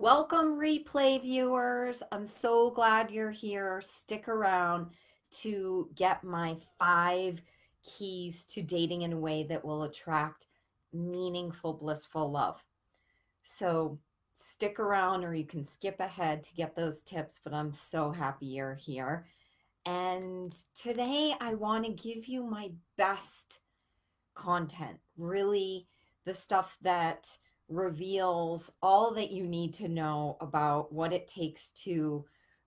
Welcome, replay viewers. I'm so glad you're here. Stick around to get my 5 keys to dating in a way that will attract meaningful, blissful love. So stick around, or you can skip ahead to get those tips, but I'm so happy you're here. And today I want to give you my best content, really the stuff that reveals all that you need to know about what it takes to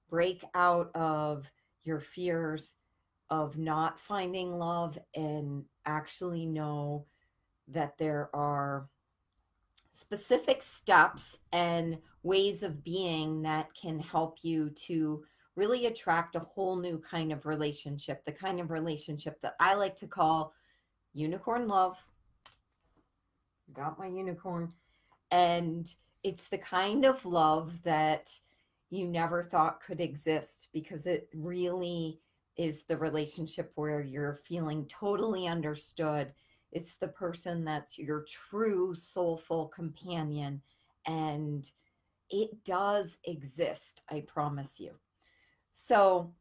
break out of your fears of not finding love and actually know that there are specific steps and ways of being that can help you to really attract a whole new kind of relationship, the kind of relationship that I like to call unicorn love. Got my unicorn. And it's the kind of love that you never thought could exist, because it really is the relationship where you're feeling totally understood. It's the person that's your true soulful companion. And it does exist, I promise you. So,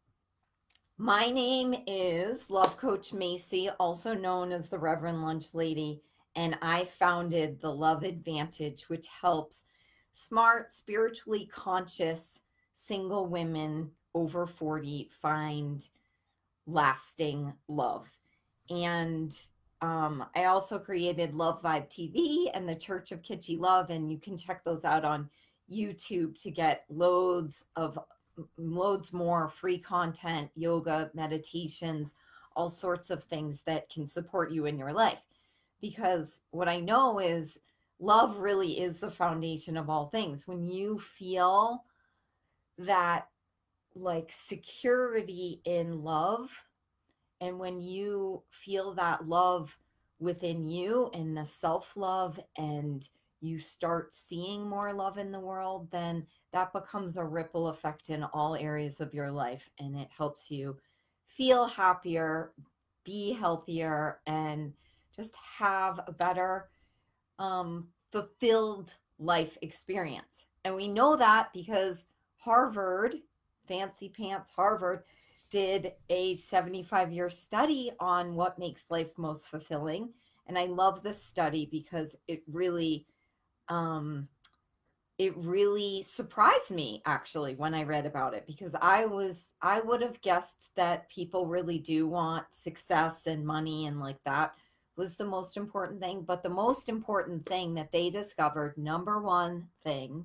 my name is Love Coach Macy, also known as the Reverend Lunch Lady, and I founded the Love Advantage, which helps smart, spiritually conscious single women over 40 find lasting love. And I also created Love Vibe TV and the Church of Kitschy Love, and you can check those out on YouTube to get loads more free content, yoga, meditations, all sorts of things that can support you in your life. Because what I know is love really is the foundation of all things. When you feel that like security in love, and when you feel that love within you and the self-love, and you start seeing more love in the world, then that becomes a ripple effect in all areas of your life, and it helps you feel happier, be healthier, and just have a better fulfilled life experience. And we know that because Harvard, fancy pants Harvard, did a 75-year study on what makes life most fulfilling. And I love this study because it really surprised me, actually, when I read about it, because I would have guessed that people really do want success and money, and like that was the most important thing. But the most important thing that they discovered, number one thing,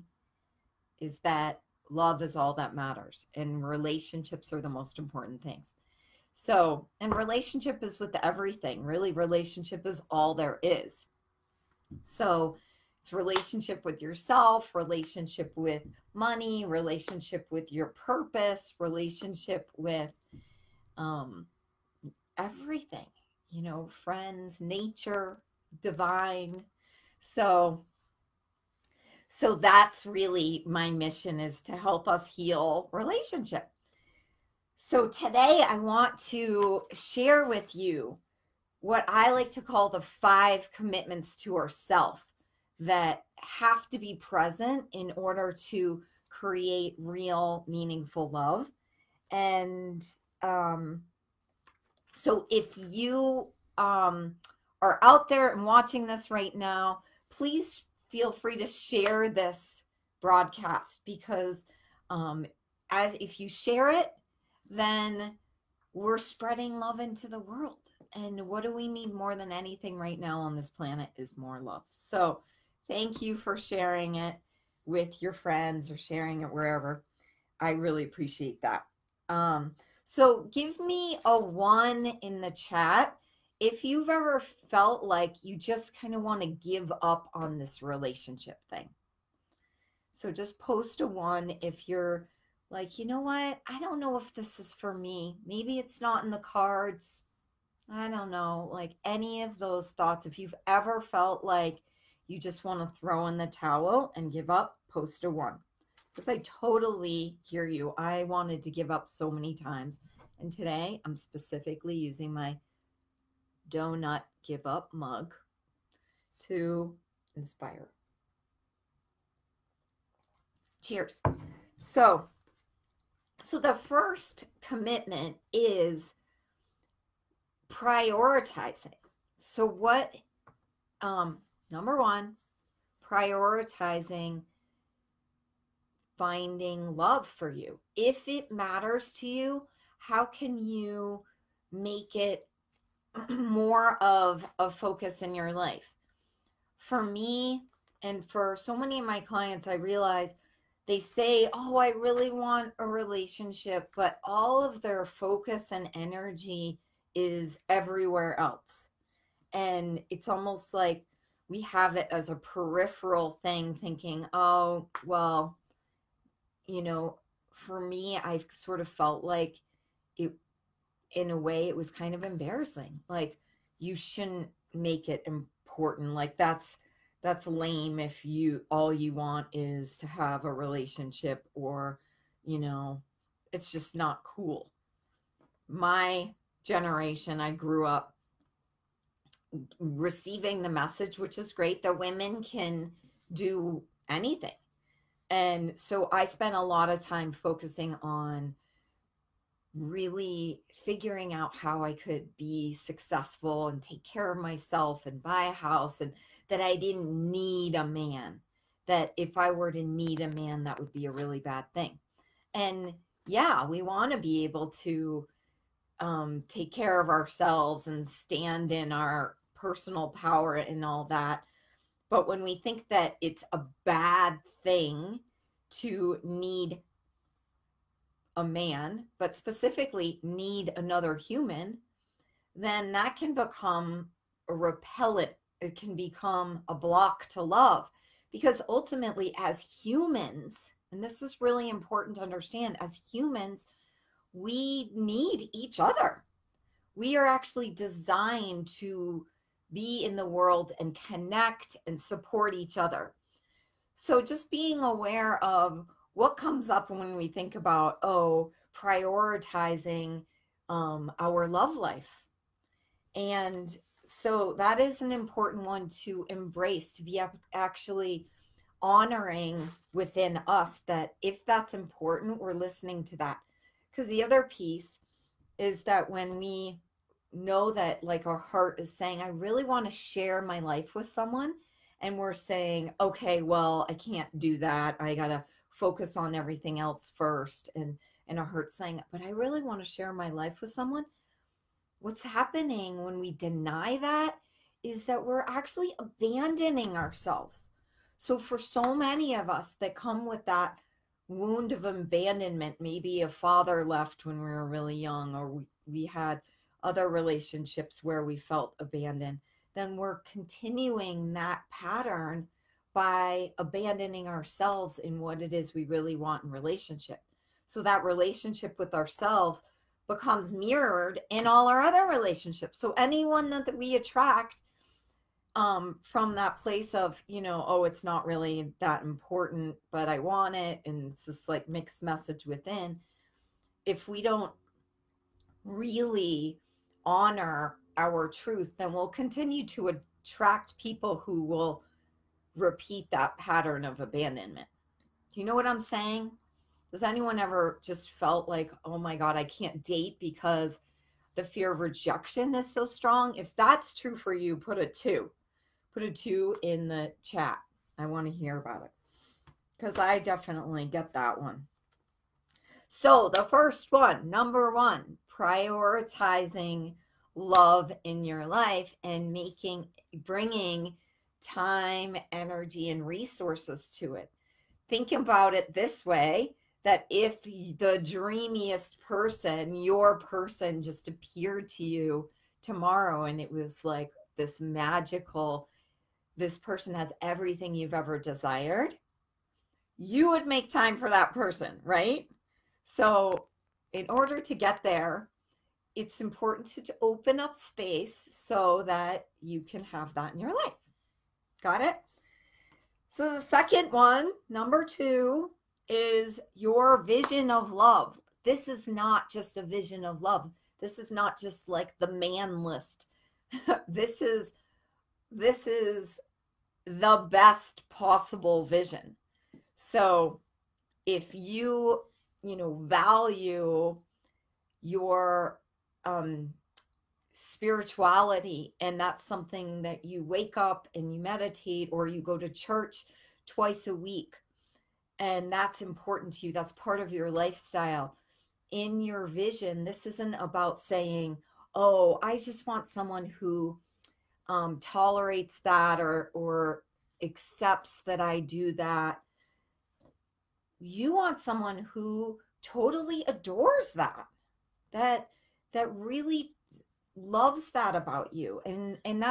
is that love is all that matters, and relationships are the most important things. So, and relationship is with everything. Really, relationship is all there is. So, it's relationship with yourself, relationship with money, relationship with your purpose, relationship with um, everything, friends, nature, divine. So, so that's really my mission, is to help us heal relationship. So today I want to share with you what I like to call the 5 commitments to ourself that have to be present in order to create real, meaningful love. And so if you are out there and watching this right now, please feel free to share this broadcast, because as if you share it, then we're spreading love into the world. And what do we need more than anything right now on this planet is more love. So thank you for sharing it with your friends or sharing it wherever. I really appreciate that. So give me a 1 in the chat if you've ever felt like you just kind of want to give up on this relationship thing. So just post a 1 if you're like, you know what? I don't know if this is for me. Maybe it's not in the cards. I don't know. Like any of those thoughts. If you've ever felt like you just want to throw in the towel and give up, post a 1. Because I totally hear you. I wanted to give up so many times. And today I'm specifically using my Donut Give Up mug to inspire. Cheers. So the first commitment is prioritizing. So what, number one, prioritizing finding love for you. If it matters to you, how can you make it more of a focus in your life? For me and for so many of my clients, I realize they say, oh, I really want a relationship, but all of their focus and energy is everywhere else. And it's almost like we have it as a peripheral thing, thinking, oh, well, for me, I've sort of felt like it, in a way, it was kind of embarrassing. Like, you shouldn't make it important. Like, that's lame if all you want is to have a relationship, or it's just not cool. My generation, I grew up receiving the message, which is great, that women can do anything. And so I spent a lot of time focusing on really figuring out how I could be successful and take care of myself and buy a house, and that I didn't need a man. That if I were to need a man, that would be a really bad thing. And yeah, we want to be able to take care of ourselves and stand in our personal power and all that. But when we think that it's a bad thing to need a man, but specifically need another human, then that can become a repellent. It can become a block to love. Because ultimately, as humans, and this is really important to understand, as humans, we need each other. We are actually designed to be in the world and connect and support each other. So just being aware of what comes up when we think about, prioritizing our love life. And so that is an important one to embrace, to be actually honoring within us that if that's important, we're listening to that. Because the other piece is that when we know that, like, our heart is saying, I really want to share my life with someone, and we're saying, okay, well, I can't do that. I got to focus on everything else first. And our heart's saying, but I really want to share my life with someone. What's happening when we deny that is that we're actually abandoning ourselves. So for so many of us that come with that wound of abandonment, maybe a father left when we were really young, or we had other relationships where we felt abandoned, then we're continuing that pattern by abandoning ourselves in what it is we really want in relationship. So that relationship with ourselves becomes mirrored in all our other relationships. So anyone that we attract from that place of, it's not really that important, but I want it, and it's this like mixed message within. If we don't really honor our truth, then we'll continue to attract people who will repeat that pattern of abandonment. Do you know what I'm saying? Does anyone ever just felt like, oh my God, I can't date because the fear of rejection is so strong? If that's true for you, put a 2. Put a 2 in the chat. I want to hear about it, because I definitely get that one. So the first one, number 1, prioritizing love in your life and bringing time, energy, and resources to it. Think about it this way, that if the dreamiest person, your person, just appeared to you tomorrow and it was like this magical, this person has everything you've ever desired, you would make time for that person, right? So in order to get there, it's important to open up space so that you can have that in your life. Got it? So the second one, number 2, is your vision of love. This is not just a vision of love. This is not just like the man list. This is the best possible vision. So if you, value your spirituality, and that's something that you wake up and you meditate or you go to church twice a week, and that's important to you, that's part of your lifestyle. In your vision, this isn't about saying, oh, I just want someone who tolerates that or accepts that I do that. You want someone who totally adores that that really loves that about you. And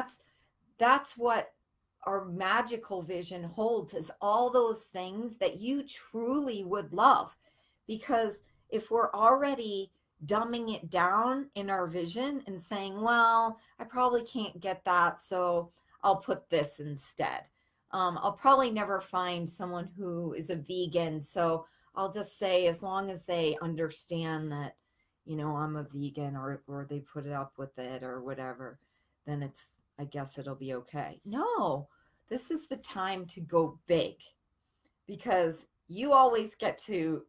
that's what our magical vision holds, is all those things that you truly would love. Because if we're already dumbing it down in our vision and saying, well, I probably can't get that, so I'll put this instead. I'll probably never find someone who is a vegan, so I'll just say, as long as they understand that, I'm a vegan, or they put it up with it or whatever, then I guess it'll be okay. No, this is the time to go big, because you always get to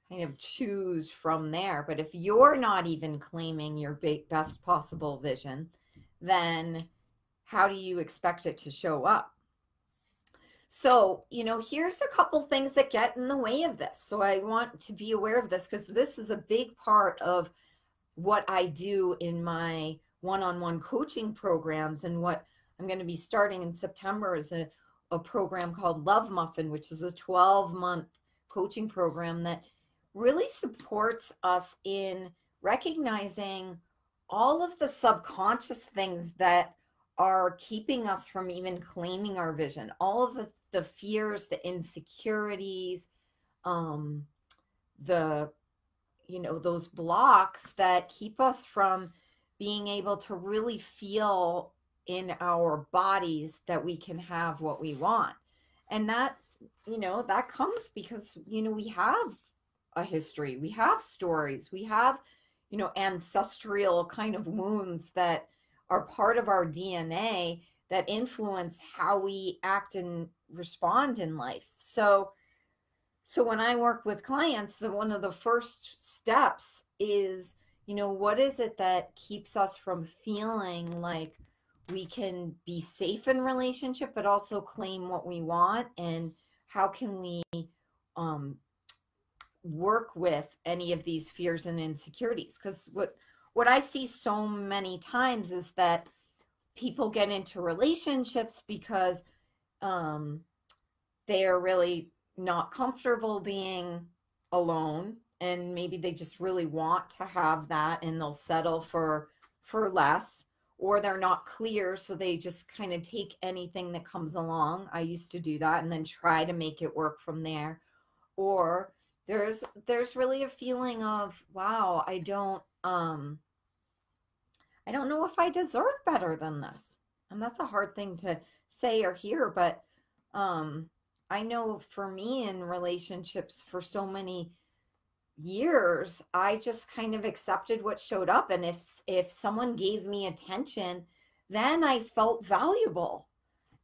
kind of choose from there. But if you're not even claiming your best possible vision, then how do you expect it to show up? So, here's a couple things that get in the way of this. So I want to be aware of this, because this is a big part of what I do in my one-on-one coaching programs. And what I'm going to be starting in September is a program called Love Muffin, which is a 12-month coaching program that really supports us in recognizing all of the subconscious things that are keeping us from even claiming our vision, all of the fears, the insecurities, those blocks that keep us from being able to really feel in our bodies that we can have what we want. And that comes because, we have a history, we have stories, we have, ancestral kind of wounds that are part of our DNA that influence how we act and respond in life. So when I work with clients, one of the first steps is, what is it that keeps us from feeling like we can be safe in relationship, but also claim what we want? And how can we work with any of these fears and insecurities? Because what I see so many times is that people get into relationships because they are really not comfortable being alone, and maybe they just really want to have that, and they'll settle for less, or they're not clear, so they just kind of take anything that comes along. I used to do that and then try to make it work from there. Or there's really a feeling of, wow, I don't know if I deserve better than this. And that's a hard thing to say or hear, but I know for me in relationships for so many years, I just kind of accepted what showed up. And if someone gave me attention, then I felt valuable.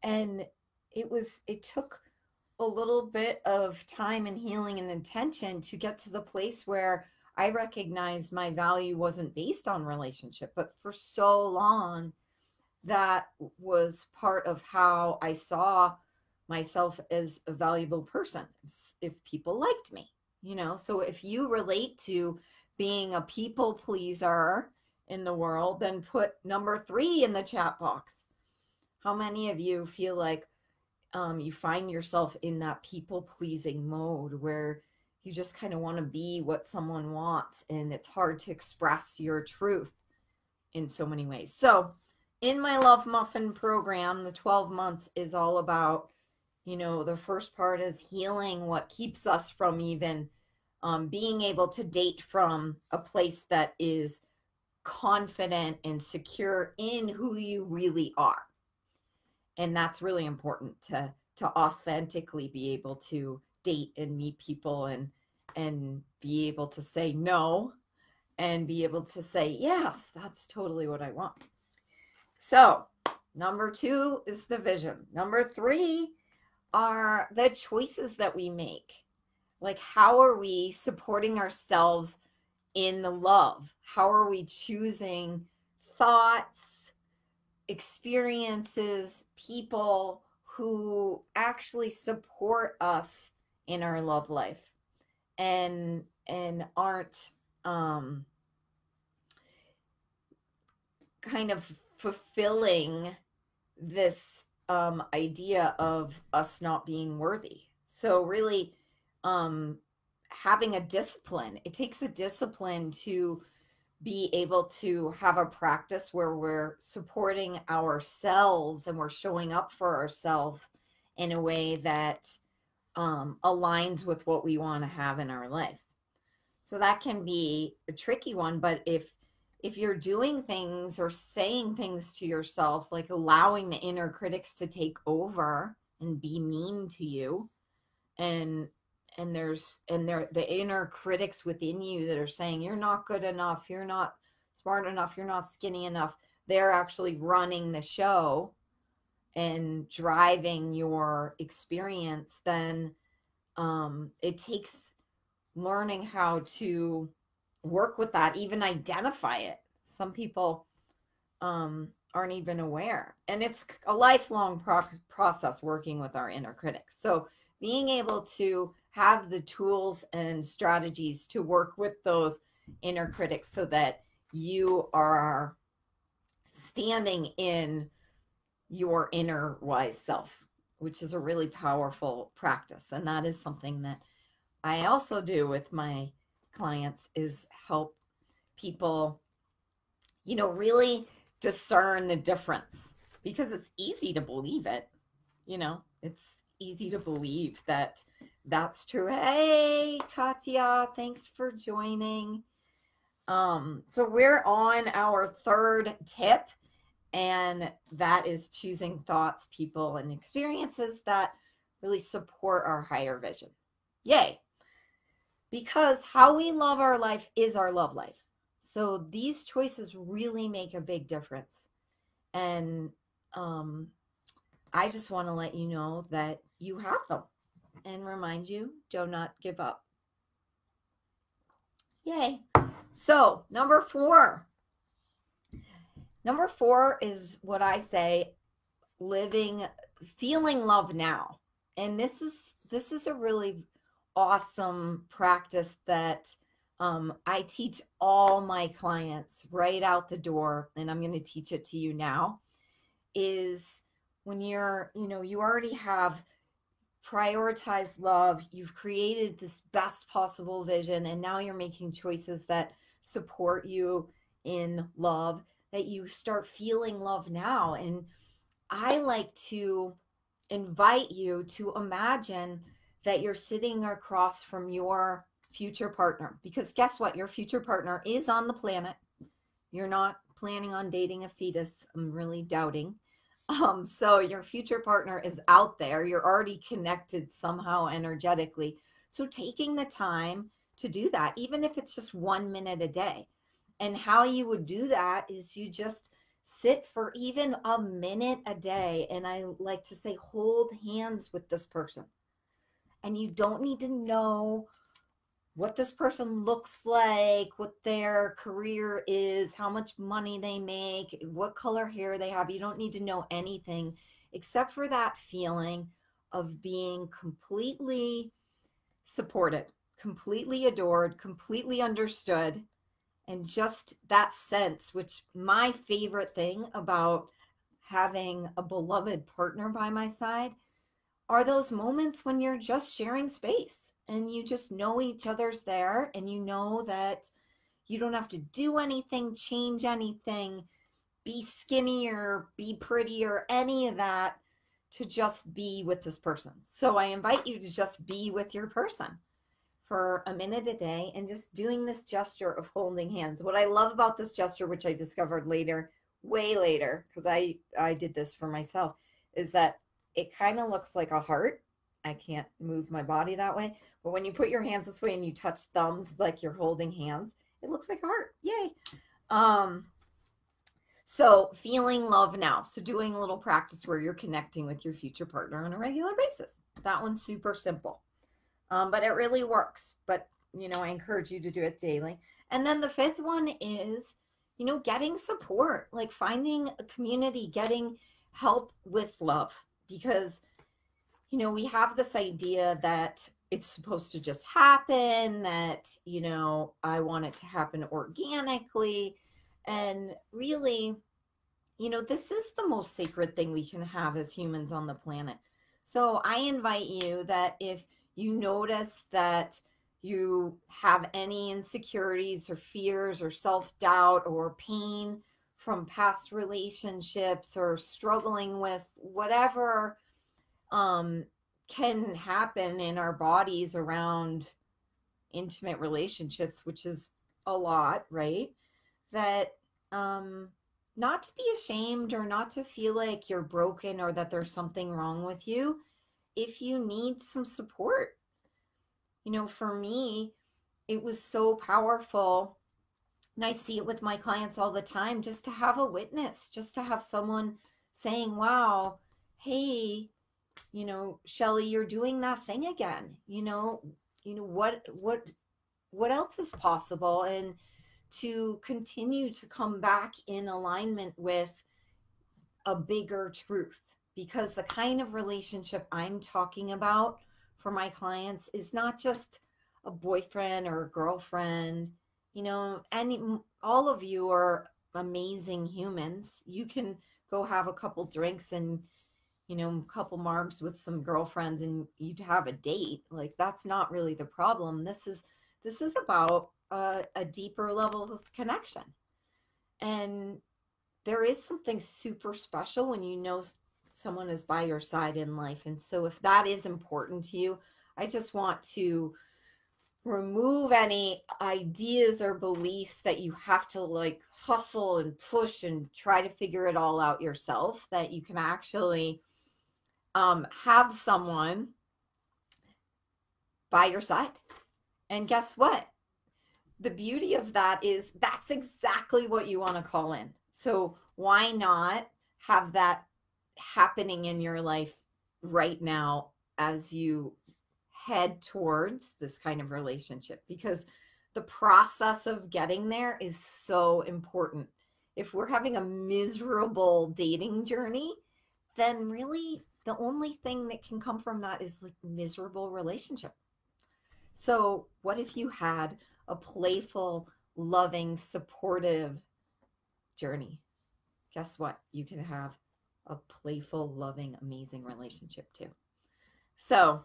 And it took a little bit of time and healing and intention to get to the place where I recognized my value wasn't based on relationship. But for so long, that was part of how I saw myself as a valuable person, if people liked me. So if you relate to being a people pleaser in the world, then put number 3 in the chat box. How many of you feel like you find yourself in that people pleasing mode where you just kind of want to be what someone wants, and it's hard to express your truth in so many ways? So in my Love Muffin program, the 12 months is all about, the first part is healing what keeps us from even being able to date from a place that is confident and secure in who you really are. And that's really important to authentically be able to date and meet people and be able to say no and be able to say, yes, that's totally what I want. So number 2 is the vision. Number 3 are the choices that we make. Like, how are we supporting ourselves in the love? How are we choosing thoughts, experiences, people who actually support us in our love life and aren't kind of fulfilling this idea of us not being worthy. So really, having a discipline. It takes a discipline to be able to have a practice where we're supporting ourselves and we're showing up for ourselves in a way that aligns with what we want to have in our life. So that can be a tricky one, but if you're doing things or saying things to yourself, like allowing the inner critics to take over and be mean to you, and there the inner critics within you that are saying you're not good enough, you're not smart enough, you're not skinny enough, they're actually running the show and driving your experience, then it takes learning how to work with that, even identify it. Some people aren't even aware, and it's a lifelong process working with our inner critics. So being able to have the tools and strategies to work with those inner critics so that you are standing in your inner wise self, which is a really powerful practice. And that is something that I also do with my clients, is help people, really discern the difference, because it's easy to believe it. It's easy to believe that that's true. Hey, Katya, thanks for joining. So we're on our third tip, and that is choosing thoughts, people, and experiences that really support our higher vision. Yay. Because how we love our life is our love life. So these choices really make a big difference. And I just want to let you know that you have them and remind you, do not give up. Yay. So number four is what I say, feeling love now. And this is a really awesome practice that I teach all my clients right out the door, and I'm going to teach it to you now, is when you already have prioritized love, you've created this best possible vision, and now you're making choices that support you in love, that you start feeling love now. And I like to invite you to imagine that you're sitting across from your future partner, because guess what? Your future partner is on the planet. You're not planning on dating a fetus. I'm really doubting. So your future partner is out there. You're already connected somehow energetically. So taking the time to do that, even if it's just 1 minute a day. And how you would do that is you just sit for even a minute a day. And I like to say, hold hands with this person. And you don't need to know what this person looks like, what their career is, how much money they make, what color hair they have. You don't need to know anything except for that feeling of being completely supported, completely adored, completely understood. And just that sense, which my favorite thing about having a beloved partner by my side are those moments when you're just sharing space and you just know each other's there, and you know that you don't have to do anything, change anything, be skinny or be pretty or any of that, to just be with this person. So I invite you to just be with your person for a minute a day and just doing this gesture of holding hands. What I love about this gesture, which I discovered later, way later, because I did this for myself, is that it kind of looks like a heart. I can't move my body that way. But when you put your hands this way and you touch thumbs like you're holding hands, it looks like a heart. Yay. So feeling love now. So doing a little practice where you're connecting with your future partner on a regular basis. That one's super simple. But it really works. But, I encourage you to do it daily. And then the fifth one is, getting support, like finding a community, getting help with love. Because, we have this idea that it's supposed to just happen, that, I want it to happen organically. And really, this is the most sacred thing we can have as humans on the planet. So I invite you that if you notice that you have any insecurities or fears or self doubt or pain from past relationships or struggling with whatever um, can happen in our bodies around intimate relationships, which is a lot, right? That um, not to be ashamed or not to feel like you're broken or that there's something wrong with you if you need some support. For me, it was so powerful. And I see it with my clients all the time, just to have a witness, just to have someone saying, wow, hey, Shelly, you're doing that thing again. What else is possible? And to continue to come back in alignment with a bigger truth, because the kind of relationship I'm talking about for my clients is not just a boyfriend or a girlfriend. And all of you are amazing humans. You can go have a couple drinks and a couple margs with some girlfriends and you'd have a date. Like, that's not really the problem. This is about a deeper level of connection. And there is something super special when someone is by your side in life. And so if that is important to you, I just want to remove any ideas or beliefs that you have to like hustle and push and try to figure it all out yourself, that you can actually have someone by your side. And guess what? The beauty of that is that's exactly what you want to call in. So why not have that happening in your life right now as you head towards this kind of relationship? Because the process of getting there is so important. If we're having a miserable dating journey, then really the only thing that can come from that is like miserable relationship. So what if you had a playful, loving, supportive journey? Guess what? You can have a playful, loving, amazing relationship too. So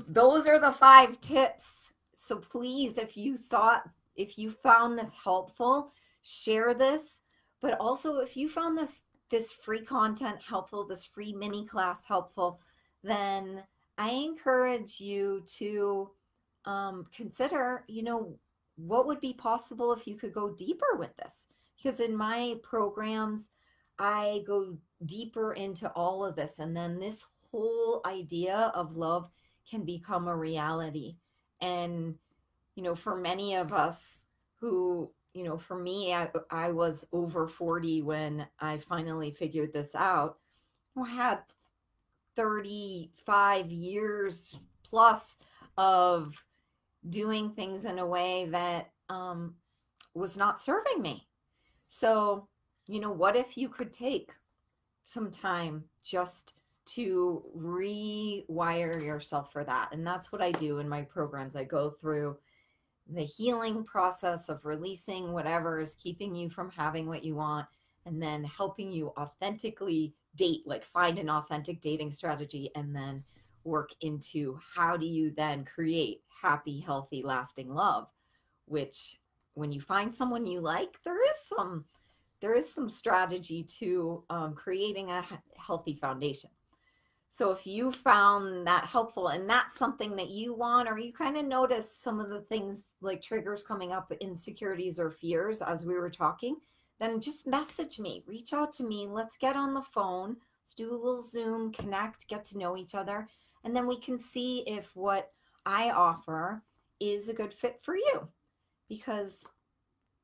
those are the 5 tips. So please, if you found this helpful, share this. But also, if you found this free content helpful, this free mini class helpful, then I encourage you to consider, what would be possible if you could go deeper with this? Because in my programs, I go deeper into all of this. And then this whole idea of love can become a reality. And, for many of us who, for me, I was over 40 when I finally figured this out. I had 35 years plus of doing things in a way that was not serving me. So, what if you could take some time just to rewire yourself for that? And that's what I do in my programs. I go through the healing process of releasing whatever is keeping you from having what you want, and then helping you authentically date, like find an authentic dating strategy, and then work into how do you then create happy, healthy, lasting love, which when you find someone you like, there is some strategy to creating a healthy foundation. So if you found that helpful and that's something that you want, or you kind of notice some of the things like triggers coming up, insecurities or fears as we were talking, then just message me, reach out to me. Let's get on the phone. Let's do a little Zoom, connect, get to know each other. And then we can see if what I offer is a good fit for you. Because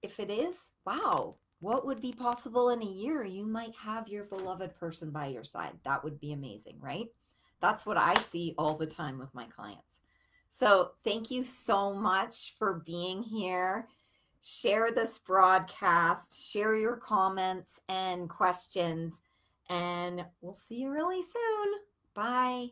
if it is, wow, what would be possible in a year? You might have your beloved person by your side. That would be amazing, right? That's what I see all the time with my clients. So thank you so much for being here. Share this broadcast, share your comments and questions, and we'll see you really soon. Bye.